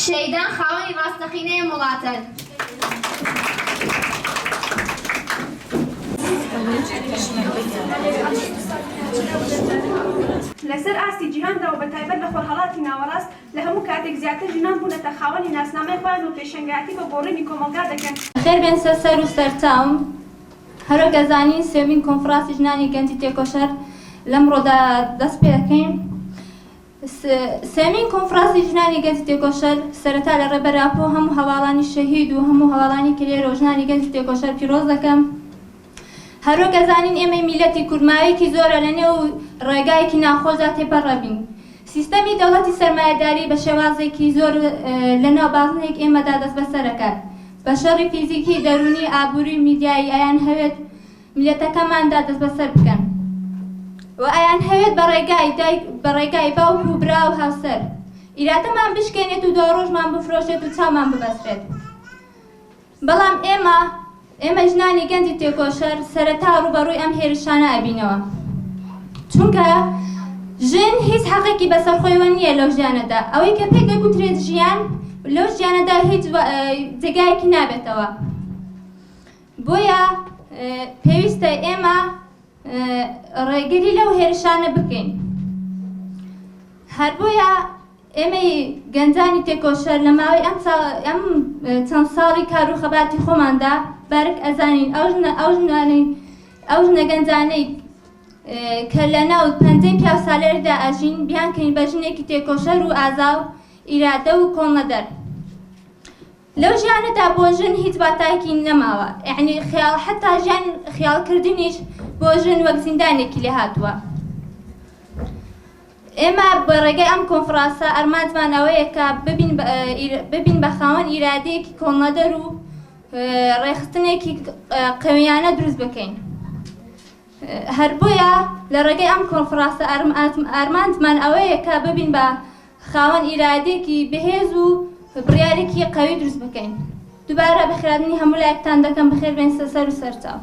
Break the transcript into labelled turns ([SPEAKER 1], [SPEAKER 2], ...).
[SPEAKER 1] شەیدان خاوەنی ڕاستەقینەیە وڵاتە.
[SPEAKER 2] لەسەر ئاستی جیهاندا و بەتایبەت لە خۆرهەڵاتی ناوەڕاست لە هەموو کاتێک زیاتر ژنان بوونەتە خاوەنی ناسنامەی خۆیان و پێشەنگاتی بە گۆڕینی کۆمەلگا دەکەن.
[SPEAKER 3] خێر بێن سەر و سەرچاوم هەرۆکە زانین سێمین کۆنفرانسی ژنانی گەنجی تێکۆشەر لەمڕۆدا دەست پێ دەکەین. سێمین کۆنفرانسی ژنانی گەنجی تێکۆشەر سەرەتا لە ڕێبەراپۆ هەموو هەواڵانی شەهید و هەموو هەواڵانی کلێرە و ژنانی گەنجی تێکۆشەر پیرۆز دەکەم. هەرۆکە زانین ئێمە میلەتی کورماوەیەکی زۆرە لە نێو ڕێگایەکی ناخۆشدا تێپەڕەبین. سیستەمی دەوڵەتی سەرمایەداری بە شێوازێکی زۆر لە ناوبازنێک ئێمەدا دەست بەسەرەکات. بە شەڕی فیزیکی دەرونی ئابووری میدیایی ئایان هەوێت میلەتەکەماندا دەست بەسەر بکەن و ئایان هەوێت بە ڕێگای باوک و برا و هاوسەر ئیرادەمان بشکێنێت و دو ڕۆژمان بفرۆشێت و چامان ببەسترێت. بەڵام ئێمە ژنانی گەنجی تێکۆشەر سەرەتا ڕوبەڕووی ئەم هێرشانە ئەبینەوە، چونکە ژن هیچ حەقێکی بەسەرخۆیەوە نییە لەو ژیانەدا. ئەوەی کە پێک دەگوترێت ژیان لەو ژیانەدا هیچ جێگایەکی نابێتەوە. بۆیە پێویستە ئێمە ڕێگری لەو هێرشانە بکەین. هەر بۆیە ئێمە گەنجانی تێکۆشەر لە ماوەی ئەم چەند ساڵی کار و خەباتی خۆماندا بارک ئەزانین ئەو ژنە گەنجانەی کە لە ناو پەنجەی پیاو سالێردا ئەژین بیانکەین بە ژنێکی تێکۆشەر و ئازا و ئیرادە و کۆڵنەدەر. لەو ژیانەدا بۆ ژن هیچ باتایەکی نەماوە، یعنی حتا ژیان خیاڵکردنیش بۆ ژن وەک زیندانێکی لێ هاتووە. ئێمە بە ڕێگەی ئەم کۆنفرانسە ئەرمانجمان ئەوەیە کە ببین بە خاوەن ئیرادەیەکی کۆڵنەدەر و ڕێخستنێکی قەویانە دروست بکەین. هەر بۆیە لە ڕێگەی ئەم کۆنفرانسە ئەرمانجمان ئەوەیە کە ببین بە خاوەن ئیرادەیەکی بەهێز و بڕیارێکی قەوی دروست بکەین. دووبارە بەخێراتنی هەموو لایەکتان دەکەم، بەخێر بێن سەر و سەرچاو.